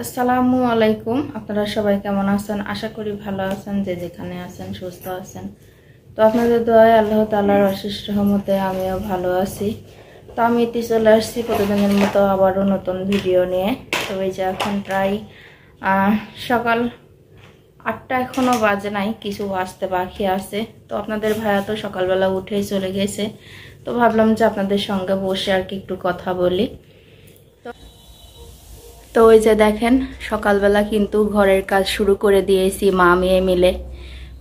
আসসালামু আলাইকুম। আপনারা সবাই কেমন আছেন? আশা করি ভালো আছেন, যে যেখানে আছেন সুস্থ আছেন। তো আপনাদের দোয়ায় আল্লাহ তাআলার অশেষ রহমতে আমিও ভালো আছি। তো আমি এটি চলে আসছি প্রতিদিনের মতো আবারও নতুন ভিডিও নিয়ে। তো এই যে এখন প্রায় সকাল 8টা এখনো বাজে নাই, কিছু আসতে বাকি আছে। তো আপনাদের ভাইয়া তো সকালবেলা উঠেই চলে গেছে। তো ভাবলাম যে আপনাদের সঙ্গে বসে আর কি একটু কথা বলি। তো ওই যে দেখেন সকালবেলা কিন্তু ঘরের কাজ শুরু করে দিয়েছি মা মেয়ে মিলে।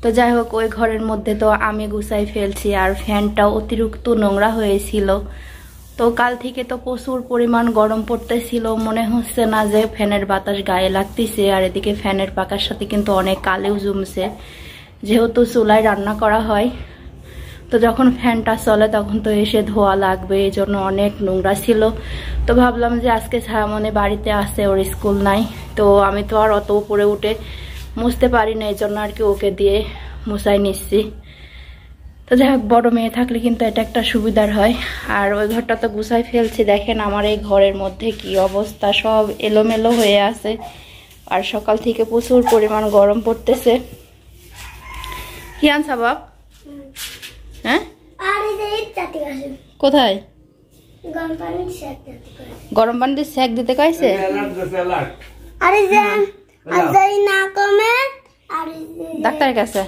তো যাই হোক, ওই ঘরের মধ্যে তো আমি গুছাই ফেলছি, আর ফ্যানটাও অতিরিক্ত নোংরা হয়েছিল। তো কাল থেকে তো প্রচুর পরিমাণ গরম পড়তেছিল, মনে হচ্ছে না যে ফ্যানের বাতাস গায়ে লাগতেছে। আর এদিকে ফ্যানের পাকার সাথে কিন্তু অনেক কালেও জমছে, যেহেতু চুলায় রান্না করা হয়। তো যখন ফ্যানটা চলে তখন তো এসে ধোয়া লাগবে, এই জন্য অনেক নোংরা ছিল। তো ভাবলাম যে আজকে ছায়ামনে বাড়িতে আসে, ওর স্কুল নাই, তো আমি তো আর অত উপরে উঠে মুছতে পারি না, এই জন্য আর কি ওকে দিয়ে মুছাই নিচ্ছি। তো যাই হোক, বড় মেয়ে থাকলে কিন্তু এটা একটা সুবিধার হয়। আর ওই ঘরটা তো গুছাই ফেলছি, দেখেন আমার এই ঘরের মধ্যে কি অবস্থা, সব এলোমেলো হয়ে আছে। আর সকাল থেকে প্রচুর পরিমাণ গরম পড়তেছে। কি আনছা বাপ? হ্যাঁ, কোথায়? গরম পানিতে সেক দিতে কইছে। ডাক্তারের কাছে।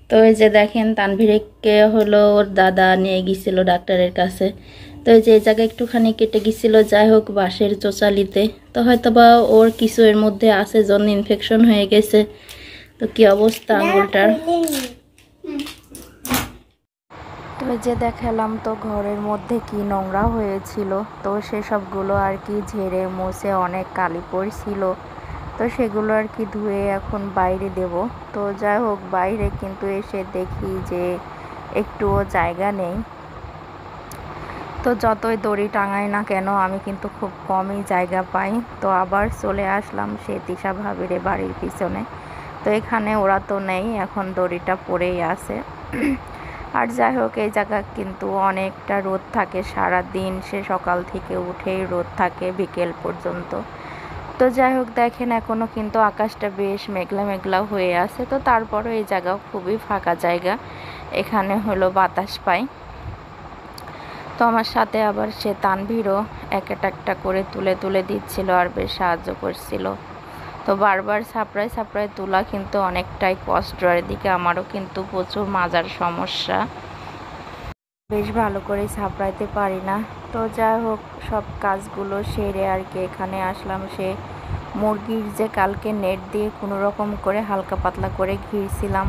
তো এই যে দেখেন তানভীরকে হলো ওর দাদা নিয়ে গিয়েছিল ডাক্তারের কাছে। তো এই যে এই জায়গায় একটুখানি কেটে গিয়েছিল, যাই হোক বাঁশের চোচালিতে। তো হয়তো বা ওর কিছু এর মধ্যে আছে, জন্য ইনফেকশন হয়ে গেছে। তো কি অবস্থা আঙুলটার। তো যে দেখালাম তো ঘরের মধ্যে কি নোংরা হয়েছিল, তো সেসবগুলো আর কি ঝেড়ে মুছে অনেক কালি পড়ছিল। তো সেগুলো আর কি ধুয়ে এখন বাইরে দেব। তো যাই হোক, বাইরে কিন্তু এসে দেখি যে একটুও জায়গা নেই। তো যতই দড়ি টাঙাই না কেন আমি কিন্তু খুব কমই জায়গা পাই। তো আবার চলে আসলাম সে তিশা ভাবির বাড়ির পিছনে। তো এখানে ওরা তো নেই, এখন দড়িটা পড়েই আছে। আর যাই হোক, এই জায়গা কিন্তু অনেকটা রোদ থাকে সারা দিন, সে সকাল থেকে উঠেই রোদ থাকে বিকেল পর্যন্ত। তো যাই হোক দেখেন, এখনও কিন্তু আকাশটা বেশ মেঘলা মেঘলা হয়ে আছে। তো তারপরও এই জায়গা খুবই ফাঁকা জায়গা, এখানে হলো বাতাস পায়। তো আমার সাথে আবার সে তানভীরও একটা করে তুলে তুলে দিচ্ছিল আর বেশ সাহায্য করছিল। তো বারবার ছাপড়ায় ছাপড়ায় তোলা কিন্তু অনেকটাই কষ্ট, আর এদিকে আমারও কিন্তু প্রচুর মাজার সমস্যা, বেশ ভালো করে ছাপড়াইতে পারি না। তো যাই হোক, সব কাজগুলো সেরে আর কি এখানে আসলাম। সে মুরগির যে কালকে নেট দিয়ে কোনো রকম করে হালকা পাতলা করে ঘিরছিলাম।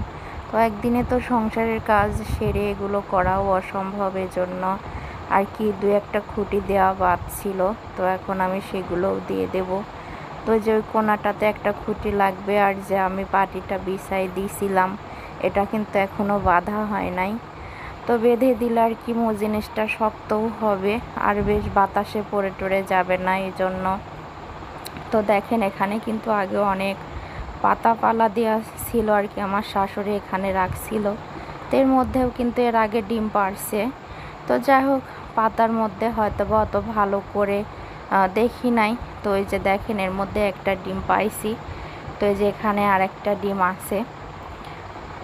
তো একদিনে তো সংসারের কাজ সেরে এগুলো করাও অসম্ভবের জন্য আর কি 2-1টা খুঁটি দেওয়া বাদ ছিল। তো এখন আমি সেগুলোও দিয়ে দেব। তো যে ওই কোনাটাতে একটা খুঁটি লাগবে, আর যে আমি পাটিটা বিছাই দিয়েছিলাম এটা কিন্তু এখনও বাঁধা হয় নাই। তো বেঁধে দিলে আর কি জিনিসটা শক্তও হবে, আর বেশ বাতাসে পড়ে টরে যাবে না, এই জন্য। তো দেখেন এখানে কিন্তু আগে অনেক পাতা পালা দেওয়া ছিল আর কি, আমার শাশুড়ি এখানে রাখছিল। তো এর মধ্যেও কিন্তু এর আগে ডিম পারছে। তো যাই হোক, পাতার মধ্যে হয়তো বা অত ভালো করে দেখি নাই। তো এই যে দেখেন এর মধ্যে একটা ডিম পাইছি। তো এই যে এখানে আর একটা ডিম আছে।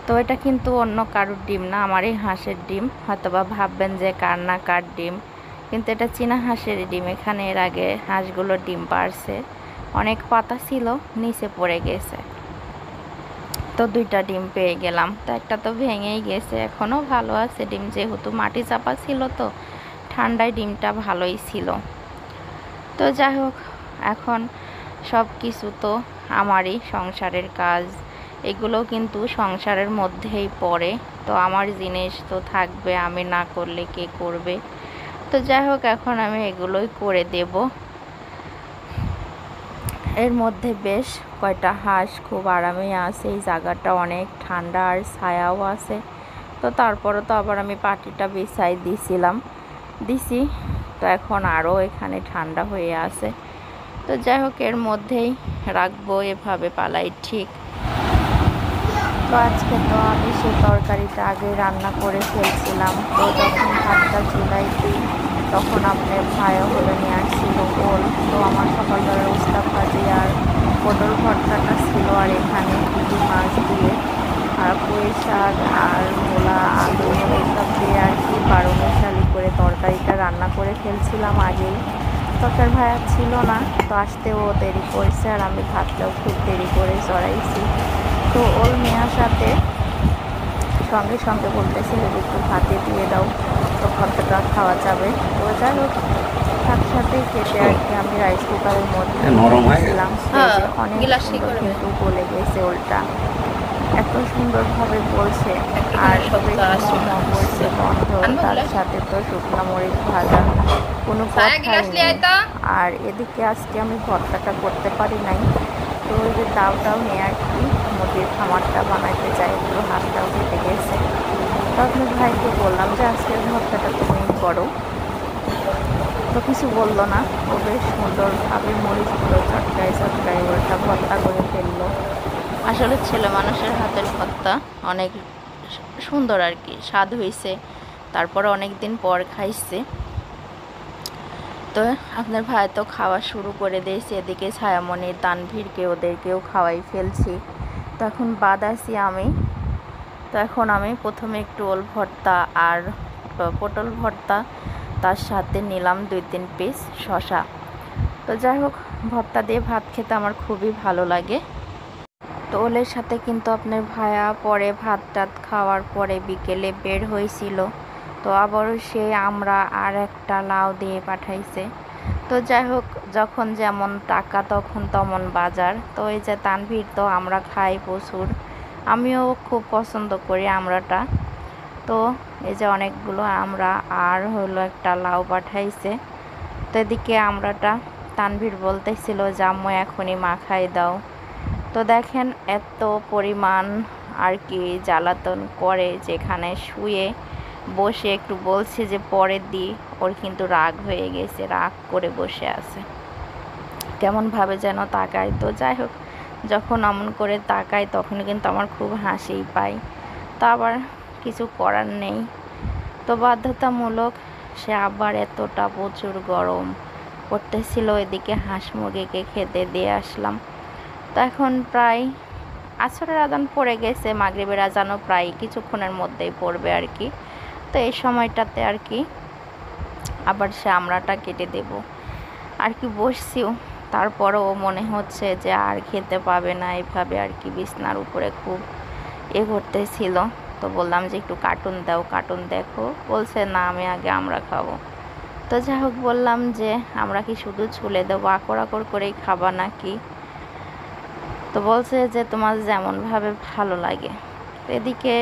তো এটা কিন্তু অন্য কারোর ডিম না, আমার এই হাঁসের ডিম। হয়তো বা ভাববেন যে কার না কার ডিম, কিন্তু এটা চীনা হাঁসের ডিম। এখানে এর আগে হাঁসগুলো ডিম পারছে, অনেক পাতা ছিল নিচে পড়ে গেছে। তো 2টা ডিম পেয়ে গেলাম। তো একটা তো ভেঙেই গেছে, এখনও ভালো আছে ডিম, যেহেতু মাটি চাপা ছিল তো ঠান্ডায় ডিমটা ভালোই ছিল। তো যাই হোক, এখন সব কিছু তো আমারই সংসারের কাজ, এগুলো কিন্তু সংসারের মধ্যেই পড়ে। তো আমার জিনিস তো থাকবে, আমি না করলে কে করবে। তো যাই হোক, এখন আমি এগুলোই করে দেব। এর মধ্যে বেশ কয়টা হাঁস খুব আরামে আছে, এই জায়গাটা অনেক ঠান্ডা আর ছায়াও আছে। তো তারপরে তো আবার আমি পাটিটা বিছাই দিছি। তো এখন আরও এখানে ঠান্ডা হয়ে আছে। তো যাই হোক, এর মধ্যেই রাখবো, এভাবে পালাই ঠিক। তো আজকে তো আমি সেই তরকারিটা আগে রান্না করে ফেলছিলাম। তো যখন ভাতটা চুলাই দিই তখন আপনার ভাইও হলো নিয়ে আসছিল ছিল ওল। তো আমার সকালবেলার উস্তা ভাজি আর পটল ভর্তাটা ছিল, আর এখানে পুঁটি মাছ দিয়ে আর পুঁই শাক আর মূলা আলু এসব দিয়ে আর কি 12 মিশালি করে তরকারিটা রান্না করে ফেলছিলাম আগেই। তরকার ভাইয়া ছিল না, তো আসতেও দেরি করেছে, আর আমি ভাতটাও খুব দেরি করে চড়াইছি। তো ওল নেওয়ার সাথে সঙ্গে সঙ্গে বলতেছিল যে একটু ভাতে দিয়ে দাও, তো ভর্তাটা খাওয়া যাবে। তো যাই হোক সাথে সাথেই কেটে আর কি আমি রাইস কুকারের মধ্যে দিয়েছিলাম। অনেক সুন্দর কিন্তু গলে গেছে ওলটা, এত সুন্দরভাবে বলছে, আর বেশ মম করছে গন্ধ, তার সাথে তো শুকনো মরিচ ভাজা, কোনো কথাই নেই। আর এদিকে আজকে আমি ভর্তাটা করতে পারি নাই, তো ওই যে তাওটাও নিয়ে আর কি মুরগির খামারটা বানাইতে চাই, এগুলো হাতটাও কেটে গেছে। তো আপনার ভাইকে বললাম যে আজকের ভর্তাটা তুমি করো, তো কিছু বললো না। ও বেশ সুন্দরভাবে মরিচগুলো চটকায় চটকায় ওটা ভর্তা করে ফেললো। আসলে ছেলে মানুষের হাতের ভর্তা অনেক সুন্দর আর কি, স্বাদ হয়েছে। তারপরে অনেক দিন পর খাইছে। তো আপনার ভাই তো খাওয়া শুরু করে দিয়েছে, এদিকে ছায়ামণির তানভীরকে ওদেরকেও খাওয়াই ফেলছি। তো এখন বাদ আছি আমি। তো এখন আমি প্রথমে একটু ওল ভর্তা আর পটল ভর্তা, তার সাথে নিলাম 2-3 পিস শসা। তো যাই হোক ভর্তা দিয়ে ভাত খেতে আমার খুবই ভালো লাগে। তো ওলের সাথে কিন্তু আপনার ভাইয়া পরে ভাত টাত খাওয়ার পরে বিকেলে বের হয়েছিল, তো আবারও সে আমরা আর একটা লাউ দিয়ে পাঠাইছে। তো যাই হোক যখন যেমন টাকা তখন তেমন বাজার। তো এই যে তানভীর তো আমরা খাই প্রচুর, আমিও খুব পছন্দ করি আমড়াটা। তো এই যে অনেকগুলো আমরা আর হলো একটা লাউ পাঠাইছে। তো এদিকে আমড়াটা তানভীর বলতেছিল যে আম্মু এখনই মাখাই দাও। তো দেখেন এত পরিমাণ আর কি জ্বালাতন করে, যেখানে শুয়ে বসে একটু বলছে যে পরে দিই, ওর কিন্তু রাগ হয়ে গেছে, রাগ করে বসে আছে, কেমনভাবে যেন তাকায়। তো যাই হোক যখন অমন করে তাকায় তখন কিন্তু আমার খুব হাসিই পায়, তো আবার কিছু করার নেই। তো বাধ্যতামূলক সে আবার এতটা প্রচুর গরম করতেছিল। এদিকে হাঁস মুরগিকে খেতে দিয়ে আসলাম। তো এখন প্রায় আসরের আজান পড়ে গেছে, মাগরিবের আজানও প্রায় কিছুক্ষণের মধ্যেই পড়বে আর কি। তো এই সময়টাতে আর কি আবার সে আমড়াটা কেটে দেব আর কি বসছিও। তারপরও মনে হচ্ছে যে আর খেতে পাবে না, এইভাবে আর কি বিছনার উপরে খুব করতেছিল। তো বললাম যে একটু কার্টুন দাও, কার্টুন দেখো। বলছে না আমি আগে আমরা খাবো। তো যাই হোক বললাম যে আমরা কি শুধু ছুলে দেবো, আকর আকর করেই খাবা নাকি? তো বলছে যে তোমার যেমনভাবে ভালো লাগে। এদিকে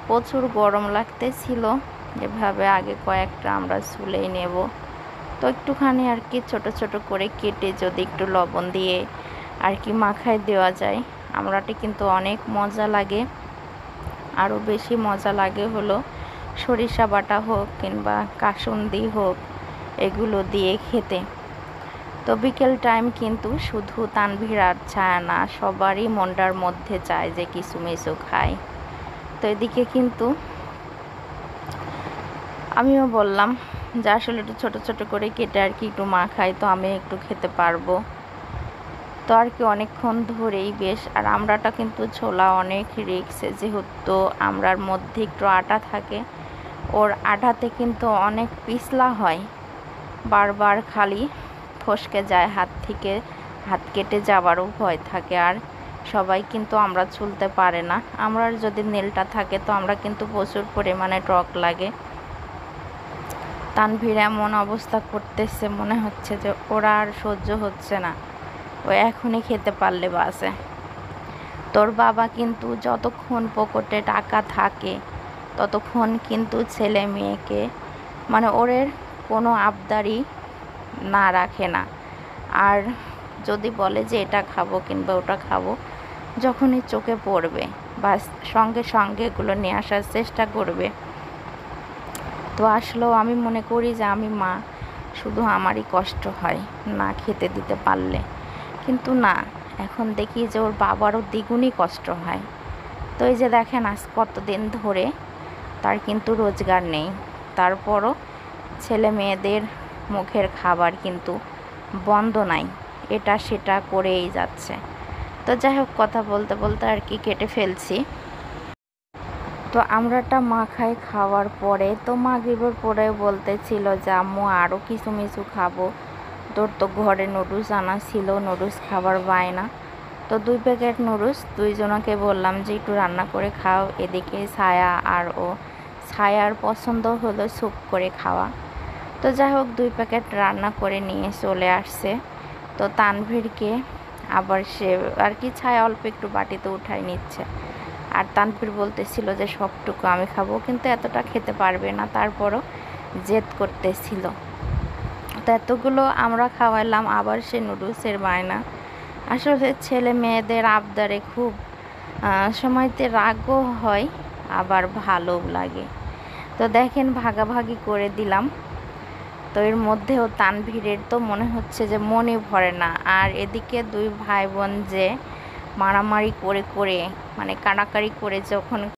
প্রচুর গরম লাগতেছিল, এভাবে আগে কয়েকটা আমরা ছুলেই নেব। তো একটুখানি আর কি ছোট ছোট করে কেটে যদি একটু লবণ দিয়ে আর কি মাখায় দেওয়া যায়, আমড়াটি কিন্তু অনেক মজা লাগে। আরও বেশি মজা লাগে হলো সরিষা বাটা হোক কিংবা কাসুন্দি হোক, এগুলো দিয়ে খেতে। তো বিকেল টাইম কিন্তু শুধু তানভীর আর ছায়া না, সবারই মনটার মধ্যে চায় যে কিছু মিছু খায়। তো এদিকে কিন্তু আমিও বললাম যে আসলে একটু ছোটো ছোটো করে কেটে আর কি একটু মাখাই, তো আমি একটু খেতে পারবো। তো আর কি অনেকক্ষণ ধরেই বেশ, আর আমড়াটা কিন্তু ছোলা অনেক রিস্ক, যেহেতু আমড়ার মধ্যে একটু আটা থাকে, ওর আটাতে কিন্তু অনেক পিছলা হয়, বারবার খালি ফসকে যায় হাত থেকে, হাত কেটে যাবারও ভয় থাকে। আর সবাই কিন্তু আমরা ছুলতে পারে না, আমরার যদি নেলটা থাকে তো আমরা কিন্তু প্রচুর পরিমাণে টক লাগে। তানভীর এমন অবস্থা করতেছে, মনে হচ্ছে যে ওরা আর সহ্য হচ্ছে না, ও এখনই খেতে পারলে বাসে। তোর বাবা কিন্তু যতক্ষণ পকেটে টাকা থাকে ততক্ষণ কিন্তু ছেলে মেয়েকে মানে ওরের কোনো আবদারি না রাখে না। আর যদি বলে যে এটা খাবো কিংবা ওটা খাবো, যখনই চোখে পড়বে বাস সঙ্গে সঙ্গে এগুলো নিয়ে আসার চেষ্টা করবে। তো আসলেও আমি মনে করি যে আমি মা, শুধু আমারই কষ্ট হয় না খেতে দিতে পারলে, কিন্তু না, এখন দেখি যে ওর বাবারও দ্বিগুণই কষ্ট হয়। তো এই যে দেখেন আজ কতদিন ধরে তার কিন্তু রোজগার নেই, তারপরও ছেলে মেয়েদের মুখের খাবার কিন্তু বন্ধ নাই, এটা সেটা করেই যাচ্ছে। তো যাই হোক, কথা বলতে বলতে আর কি কেটে ফেলছি। তো আমরাটা মাখাই খাওয়ার পরে তো মাগরিবের পরে বলতেছিল যে আম্মু আরও কিছু মিছু খাবো, তোর তো ঘরে নুডলস আনা ছিল, নুডলস খাবার বায়না। তো 2 প্যাকেট নুডলস দুইজনকে বললাম যে একটু রান্না করে খাও। এদিকে ছায়া আর ছায়ার পছন্দ হলো স্যুপ করে খাওয়া। তো যাই হোক 2 প্যাকেট রান্না করে নিয়ে চলে আসছে। তো তানভীরকে আবার সে আর কি ছায়া অল্প একটু বাটিতে উঠাই নিচ্ছে, আর তানভীর বলতেছিল যে সবটুকু আমি খাবো, কিন্তু এতটা খেতে পারবে না, তারপরও জেদ করতেছিল। তো এতগুলো আমরা খাওয়াইলাম, আবার সে নুডলসের বায়না। আসলে ছেলে মেয়েদের আবদারে খুব সময়তে রাগও হয়, আবার ভালোও লাগে। তো দেখেন ভাগাভাগি করে দিলাম। তো এর মধ্যেও তানভীরের তো মনে হচ্ছে যে মনে ভরে না, আর এদিকে 2 ভাই বোন যে মারামারি করে করে মানে কাড়াকাড়ি করে যখন